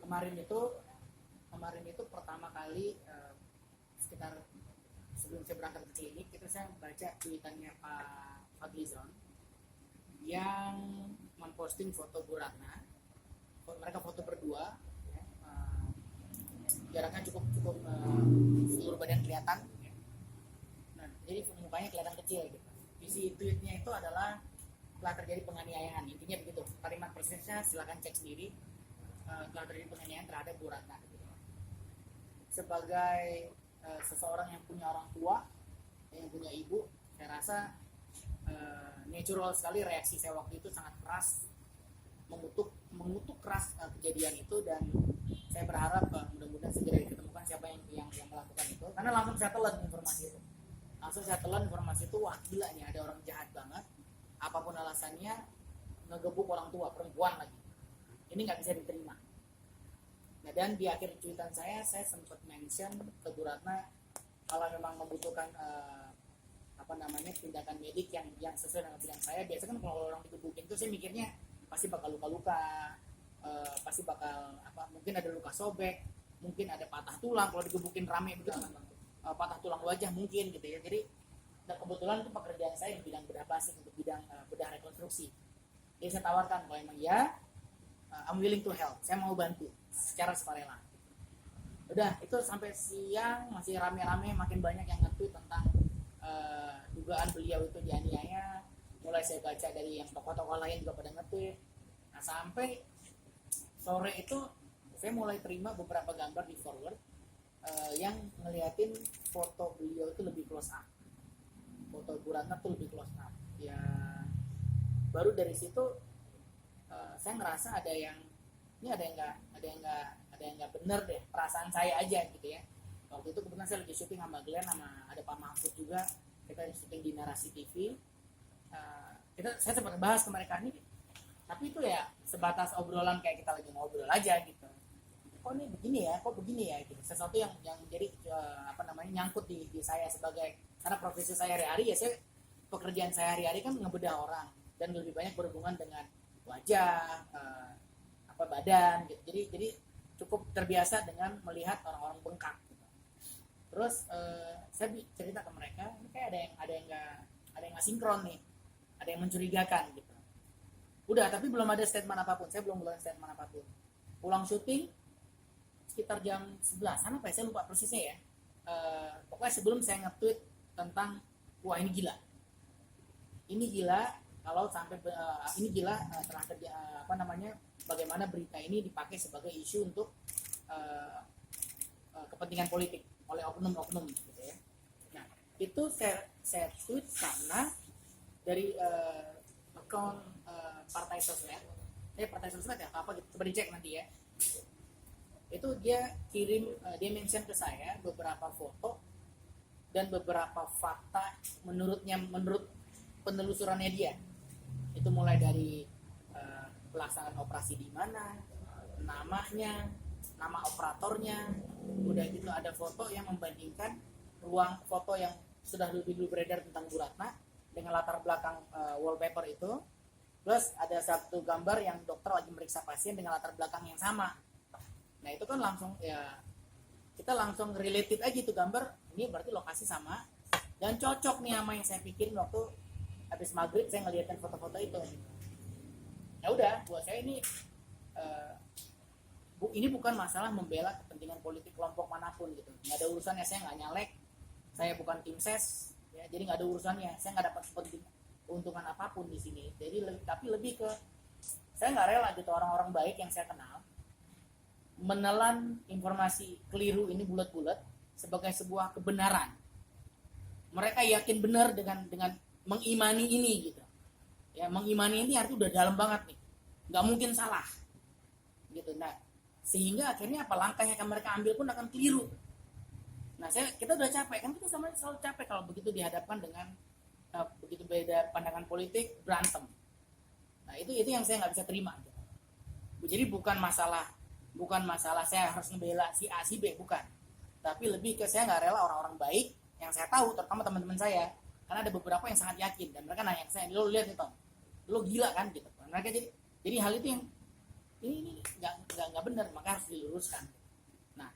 kemarin itu pertama kali sekitar sebelum saya berangkat ke klinik itu saya baca tweetannya Pak Fadlizon yang memposting foto Bu Ratna. Mereka foto berdua, ya, jaraknya cukup seluruh badan kelihatan. Nah, jadi mukanya kelihatan kecil gitu. Isi tweetnya itu adalah telah terjadi penganiayaan, intinya begitu. Kalimat persisnya silakan cek sendiri. Telah terjadi penganiayaan terhadap Bu Ratna. Sebagai seseorang yang punya orang tua, yang punya ibu, saya rasa natural sekali reaksi saya waktu itu sangat keras, mengutuk keras kejadian itu, dan saya berharap mudah-mudahan segera ditemukan siapa yang melakukan itu, karena langsung saya telan informasi itu. Wah gila nih, ada orang jahat banget, apapun alasannya ngegebuk orang tua, perempuan lagi, ini nggak bisa diterima. Nah, dan di akhir cuitan saya sempat mention ke Bu Ratna kalau memang membutuhkan tindakan medik yang sesuai dengan bidang saya. Biasanya kan kalau orang digebukin itu saya mikirnya pasti bakal luka-luka, pasti bakal mungkin ada luka sobek, mungkin ada patah tulang kalau digebukin rame begitu kan, patah tulang wajah mungkin gitu ya. Jadi dan kebetulan itu pekerjaan saya di bidang bedah plastik, untuk bidang bedah rekonstruksi. Jadi saya tawarkan kalau emang ya I'm willing to help, saya mau bantu secara sukarela. Udah itu sampai siang masih rame-rame, makin banyak yang nge-tweet tentang dugaan beliau itu dianiaya. Mulai saya baca dari yang tokoh-tokoh lain juga pada nge-tweet. Nah sampai sore itu saya mulai terima beberapa gambar di forward yang ngeliatin foto beliau itu lebih close up, foto Bu Ratna tuh lebih close up. Ya baru dari situ saya ngerasa ada yang nggak bener deh, perasaan saya aja gitu ya. Waktu itu kebetulan saya lagi syuting sama Glenn, sama ada Pak Mahfud juga, kita syuting di Narasi TV. Saya sempat bahas ke mereka ini, tapi itu ya sebatas obrolan kayak kita lagi ngobrol aja gitu. Kok ini begini ya gitu. Sesuatu yang jadi nyangkut di saya sebagai, karena profesi saya hari-hari ya, pekerjaan saya hari-hari kan ngebedah orang dan lebih banyak berhubungan dengan wajah, badan gitu. Jadi cukup terbiasa dengan melihat orang-orang bengkak gitu. Terus saya cerita ke mereka, ini kayak ada yang nggak sinkron nih, ada yang mencurigakan gitu. Udah, tapi belum ada statement apapun. Saya belum ngeluarin statement apapun. Pulang syuting sekitar jam 11-an saya lupa persisnya ya. Pokoknya sebelum saya nge-tweet tentang wah ini gila kalau sampai ini gila terhadap bagaimana berita ini dipakai sebagai isu untuk kepentingan politik oleh oknum-oknum gitu ya. Nah itu saya tweet karena dari akun partai sosmed ya apa gitu, coba dicek nanti ya. Itu dia kirim, dia mention ke saya beberapa foto dan beberapa fakta menurut penelusurannya dia. Itu mulai dari pelaksanaan operasi di mana, namanya, nama operatornya, udah gitu ada foto yang membandingkan ruang foto yang sudah dulu beredar tentang Bu Ratna dengan latar belakang wallpaper itu, plus ada satu gambar yang dokter lagi meriksa pasien dengan latar belakang yang sama. Nah itu kan langsung ya, kita langsung related aja itu gambar, ini berarti lokasi sama dan cocok nih sama yang saya pikirin waktu habis maghrib saya ngeliatin foto-foto itu. Ya udah, buat saya ini bukan masalah membela kepentingan politik kelompok manapun gitu, nggak ada urusannya. Saya nggak nyalek, saya bukan tim ses ya, jadi nggak ada urusannya. Saya nggak dapat keuntungan apapun di sini. Jadi tapi lebih ke saya nggak rela gitu orang-orang baik yang saya kenal menelan informasi keliru ini bulat-bulat sebagai sebuah kebenaran. Mereka yakin benar dengan mengimani ini gitu. Ya, mengimani ini artinya udah dalam banget nih, nggak mungkin salah gitu. Nah sehingga akhirnya apa langkah yang akan mereka ambil pun akan keliru. Nah kita udah capek kan, kita selalu capek kalau begitu dihadapkan dengan begitu beda pandangan politik, berantem. Nah itu yang saya nggak bisa terima gitu. Jadi bukan masalah saya harus ngebela si A si B, bukan, tapi lebih ke saya nggak rela orang-orang baik yang saya tahu, terutama teman-teman saya, karena ada beberapa yang sangat yakin dan mereka nanya ke saya, lo lihat nih Tom, lo gila kan gitu. Mereka jadi hal itu yang ini nggak benar, maka harus diluruskan. Nah,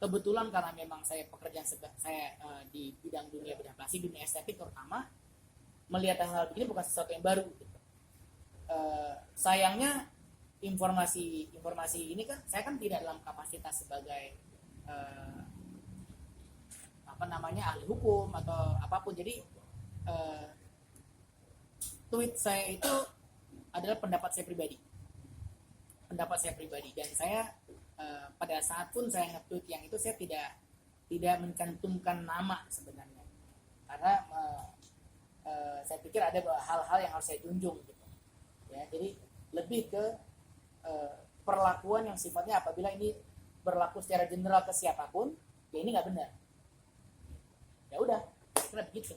kebetulan karena memang saya pekerjaan saya di bidang dunia bedah plastik, dunia estetik terutama, melihat hal begini bukan sesuatu yang baru gitu. Sayangnya informasi ini kan saya kan tidak dalam kapasitas sebagai ahli hukum atau apapun. Jadi tweet saya itu adalah pendapat saya pribadi dan saya pada saat pun saya nge-tweet yang itu saya tidak mencantumkan nama sebenarnya, karena saya pikir ada hal-hal yang harus saya junjung gitu ya. Jadi lebih ke perlakuan yang sifatnya apabila ini berlaku secara general ke siapapun, ya ini nggak benar. Ya udah, kira begitu.